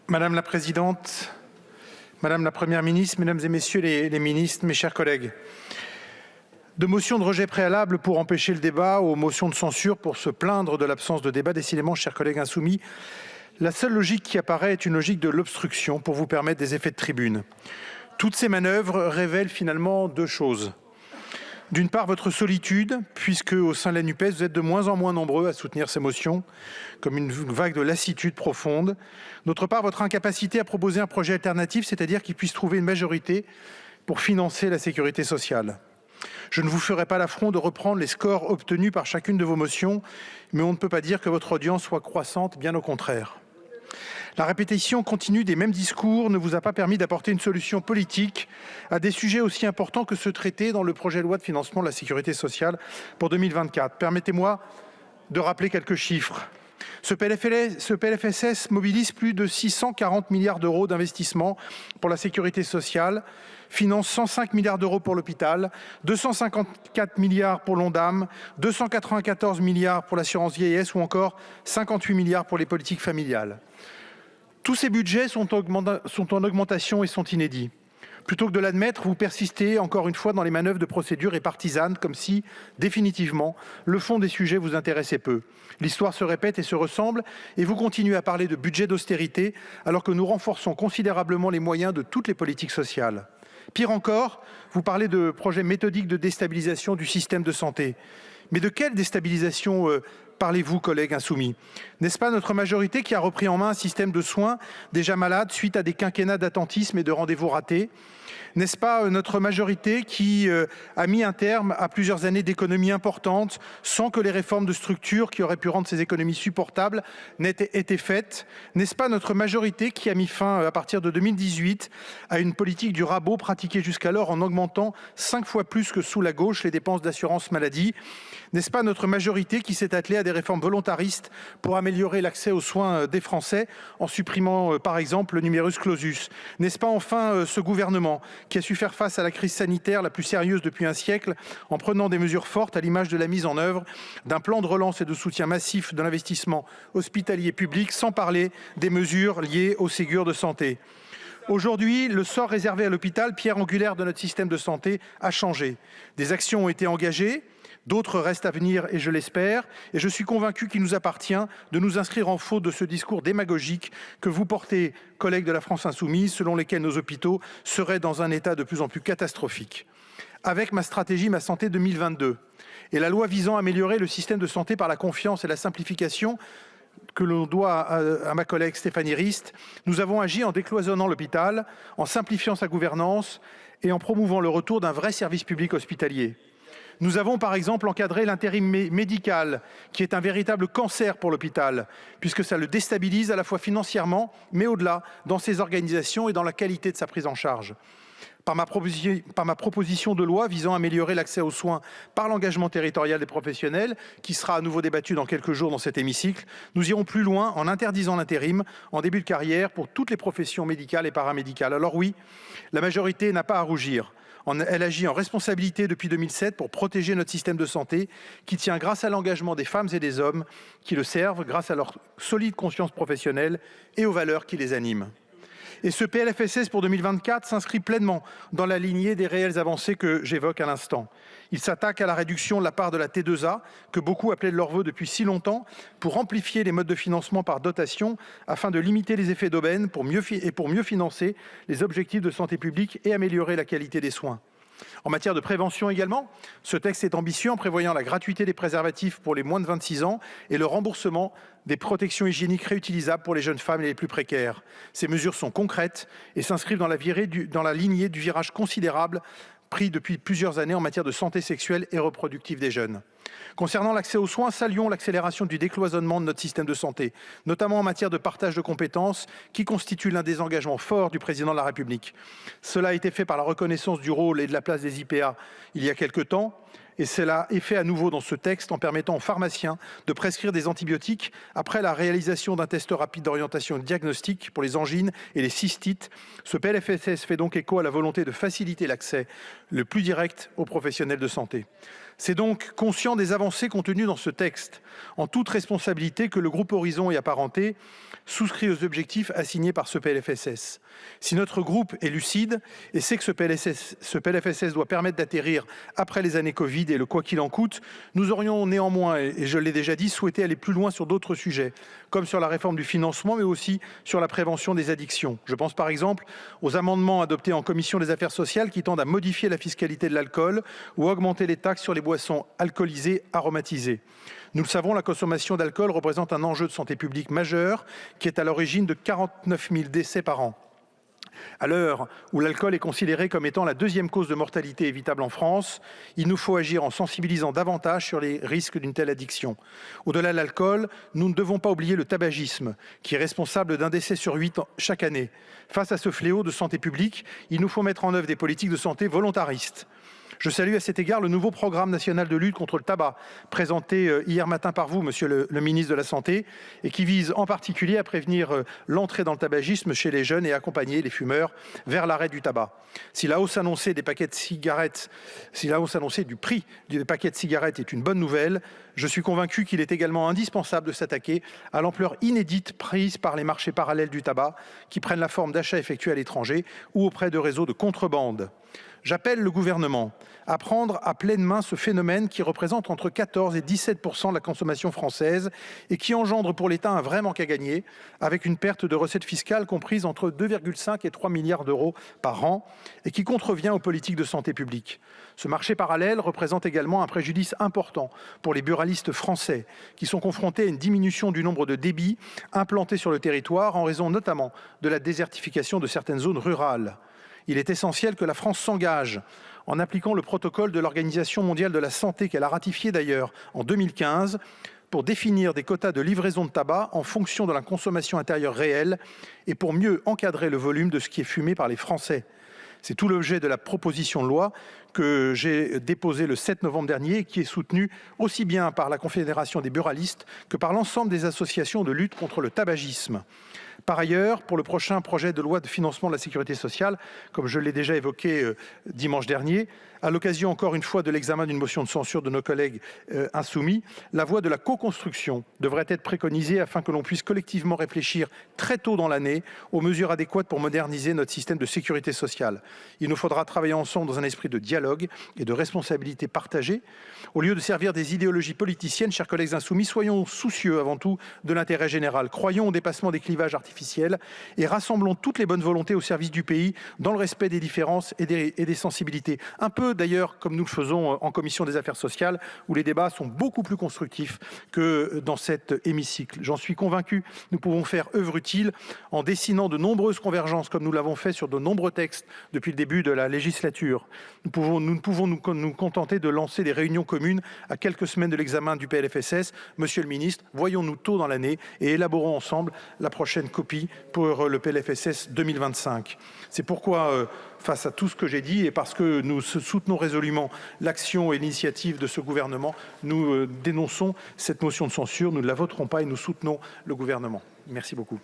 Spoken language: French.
Madame la présidente, Madame la Première ministre, Mesdames et Messieurs les ministres, mes chers collègues, de motions de rejet préalable pour empêcher le débat aux motions de censure pour se plaindre de l'absence de débat, décidément, chers collègues insoumis, la seule logique qui apparaît est une logique de l'obstruction pour vous permettre des effets de tribune. Toutes ces manœuvres révèlent finalement deux choses. D'une part, votre solitude, puisque au sein de la NUPES, vous êtes de moins en moins nombreux à soutenir ces motions, comme une vague de lassitude profonde. D'autre part, votre incapacité à proposer un projet alternatif, c'est-à-dire qui puisse trouver une majorité pour financer la sécurité sociale. Je ne vous ferai pas l'affront de reprendre les scores obtenus par chacune de vos motions, mais on ne peut pas dire que votre audience soit croissante, bien au contraire. La répétition continue des mêmes discours ne vous a pas permis d'apporter une solution politique à des sujets aussi importants que ceux traités dans le projet de loi de financement de la sécurité sociale pour 2024. Permettez-moi de rappeler quelques chiffres. Ce PLFSS mobilise plus de 640 milliards d'euros d'investissement pour la sécurité sociale, finance 105 milliards d'euros pour l'hôpital, 254 milliards pour l'ONDAM, 294 milliards pour l'assurance vieillesse ou encore 58 milliards pour les politiques familiales. Tous ces budgets sont en augmentation et sont inédits. Plutôt que de l'admettre, vous persistez encore une fois dans les manœuvres de procédure et partisanes, comme si, définitivement, le fond des sujets vous intéressait peu. L'histoire se répète et se ressemble, et vous continuez à parler de budget d'austérité, alors que nous renforçons considérablement les moyens de toutes les politiques sociales. Pire encore, vous parlez de projets méthodiques de déstabilisation du système de santé. Mais de quelle déstabilisation parlez-vous, collègues insoumis? N'est-ce pas notre majorité qui a repris en main un système de soins déjà malade suite à des quinquennats d'attentisme et de rendez-vous ratés? N'est-ce pas notre majorité qui a mis un terme à plusieurs années d'économies importantes sans que les réformes de structure qui auraient pu rendre ces économies supportables n'aient été faites? N'est-ce pas notre majorité qui a mis fin, à partir de 2018, à une politique du rabot pratiquée jusqu'alors en augmentant 5 fois plus que sous la gauche les dépenses d'assurance maladie? N'est-ce pas notre majorité qui s'est attelée à des réformes volontaristes pour améliorer l'accès aux soins des Français en supprimant, par exemple, le numerus clausus? N'est-ce pas enfin ce gouvernement qui a su faire face à la crise sanitaire la plus sérieuse depuis un siècle en prenant des mesures fortes à l'image de la mise en œuvre d'un plan de relance et de soutien massif de l'investissement hospitalier public, sans parler des mesures liées au Ségur de santé? Aujourd'hui, le sort réservé à l'hôpital, pierre angulaire de notre système de santé, a changé. Des actions ont été engagées. D'autres restent à venir et je l'espère, et je suis convaincu qu'il nous appartient de nous inscrire en faux de ce discours démagogique que vous portez, collègues de la France insoumise, selon lesquels nos hôpitaux seraient dans un état de plus en plus catastrophique. Avec ma stratégie Ma Santé 2022 et la loi visant à améliorer le système de santé par la confiance et la simplification que l'on doit à ma collègue Stéphanie Rist, nous avons agi en décloisonnant l'hôpital, en simplifiant sa gouvernance et en promouvant le retour d'un vrai service public hospitalier. Nous avons par exemple encadré l'intérim médical, qui est un véritable cancer pour l'hôpital, puisque ça le déstabilise à la fois financièrement, mais au-delà, dans ses organisations et dans la qualité de sa prise en charge. Par ma proposition de loi visant à améliorer l'accès aux soins par l'engagement territorial des professionnels, qui sera à nouveau débattu dans quelques jours dans cet hémicycle, nous irons plus loin en interdisant l'intérim en début de carrière pour toutes les professions médicales et paramédicales. Alors oui, la majorité n'a pas à rougir. Elle agit en responsabilité depuis 2007 pour protéger notre système de santé qui tient grâce à l'engagement des femmes et des hommes qui le servent, grâce à leur solide conscience professionnelle et aux valeurs qui les animent. Et ce PLFSS pour 2024 s'inscrit pleinement dans la lignée des réelles avancées que j'évoque à l'instant. Il s'attaque à la réduction de la part de la T2A, que beaucoup appelaient de leur vœu depuis si longtemps, pour amplifier les modes de financement par dotation, afin de limiter les effets d'aubaine pour mieux financer les objectifs de santé publique et améliorer la qualité des soins. En matière de prévention également, ce texte est ambitieux en prévoyant la gratuité des préservatifs pour les moins de 26 ans et le remboursement des protections hygiéniques réutilisables pour les jeunes femmes et les plus précaires. Ces mesures sont concrètes et s'inscrivent dans la lignée du virage considérable pris depuis plusieurs années en matière de santé sexuelle et reproductive des jeunes. Concernant l'accès aux soins, saluons l'accélération du décloisonnement de notre système de santé, notamment en matière de partage de compétences, qui constitue l'un des engagements forts du président de la République. Cela a été fait par la reconnaissance du rôle et de la place des IPA il y a quelque temps, et cela est fait à nouveau dans ce texte en permettant aux pharmaciens de prescrire des antibiotiques après la réalisation d'un test rapide d'orientation diagnostique pour les angines et les cystites. Ce PLFSS fait donc écho à la volonté de faciliter l'accès le plus direct aux professionnels de santé. C'est donc conscient des avancées contenues dans ce texte, en toute responsabilité, que le groupe Horizon et apparentés souscrit aux objectifs assignés par ce PLFSS. Si notre groupe est lucide et sait que ce PLFSS doit permettre d'atterrir après les années Covid et le quoi qu'il en coûte, nous aurions néanmoins, et je l'ai déjà dit, souhaité aller plus loin sur d'autres sujets, comme sur la réforme du financement, mais aussi sur la prévention des addictions. Je pense par exemple aux amendements adoptés en commission des affaires sociales qui tendent à modifier la fiscalité de l'alcool ou à augmenter les taxes sur les boissons alcoolisées aromatisées. Nous le savons, la consommation d'alcool représente un enjeu de santé publique majeur qui est à l'origine de 49 000 décès par an. À l'heure où l'alcool est considéré comme étant la deuxième cause de mortalité évitable en France, il nous faut agir en sensibilisant davantage sur les risques d'une telle addiction. Au-delà de l'alcool, nous ne devons pas oublier le tabagisme, qui est responsable d'un décès sur 8 chaque année. Face à ce fléau de santé publique, il nous faut mettre en œuvre des politiques de santé volontaristes. Je salue à cet égard le nouveau programme national de lutte contre le tabac, présenté hier matin par vous, monsieur le ministre de la Santé, et qui vise en particulier à prévenir l'entrée dans le tabagisme chez les jeunes et à accompagner les fumeurs vers l'arrêt du tabac. Si la hausse annoncée du prix des paquets de cigarettes est une bonne nouvelle, je suis convaincu qu'il est également indispensable de s'attaquer à l'ampleur inédite prise par les marchés parallèles du tabac, qui prennent la forme d'achats effectués à l'étranger ou auprès de réseaux de contrebande. J'appelle le gouvernement à prendre à pleine main ce phénomène qui représente entre 14 et 17 % de la consommation française et qui engendre pour l'État un vrai manque à gagner, avec une perte de recettes fiscales comprise entre 2,5 et 3 milliards d'euros par an et qui contrevient aux politiques de santé publique. Ce marché parallèle représente également un préjudice important pour les buralistes français qui sont confrontés à une diminution du nombre de débits implantés sur le territoire en raison notamment de la désertification de certaines zones rurales. Il est essentiel que la France s'engage en appliquant le protocole de l'Organisation mondiale de la santé, qu'elle a ratifié d'ailleurs en 2015, pour définir des quotas de livraison de tabac en fonction de la consommation intérieure réelle et pour mieux encadrer le volume de ce qui est fumé par les Français. C'est tout l'objet de la proposition de loi que j'ai déposée le 7 novembre dernier et qui est soutenue aussi bien par la Confédération des buralistes que par l'ensemble des associations de lutte contre le tabagisme. Par ailleurs, pour le prochain projet de loi de financement de la sécurité sociale, comme je l'ai déjà évoqué dimanche dernier, à l'occasion encore une fois de l'examen d'une motion de censure de nos collègues insoumis, la voie de la co-construction devrait être préconisée afin que l'on puisse collectivement réfléchir très tôt dans l'année aux mesures adéquates pour moderniser notre système de sécurité sociale. Il nous faudra travailler ensemble dans un esprit de dialogue et de responsabilité partagée. Au lieu de servir des idéologies politiciennes, chers collègues insoumis, soyons soucieux avant tout de l'intérêt général. Croyons au dépassement des clivages artificiels et rassemblons toutes les bonnes volontés au service du pays dans le respect des différences et des sensibilités. Un peu d'ailleurs comme nous le faisons en commission des affaires sociales où les débats sont beaucoup plus constructifs que dans cet hémicycle. J'en suis convaincu, nous pouvons faire œuvre utile en dessinant de nombreuses convergences comme nous l'avons fait sur de nombreux textes depuis le début de la législature. Nous ne pouvons nous contenter de lancer des réunions communes à quelques semaines de l'examen du PLFSS. Monsieur le ministre, voyons-nous tôt dans l'année et élaborons ensemble la prochaine copie pour le PLFSS 2025. C'est pourquoi, face à tout ce que j'ai dit et parce que nous soutenons résolument l'action et l'initiative de ce gouvernement, nous dénonçons cette motion de censure, nous ne la voterons pas et nous soutenons le gouvernement. Merci beaucoup.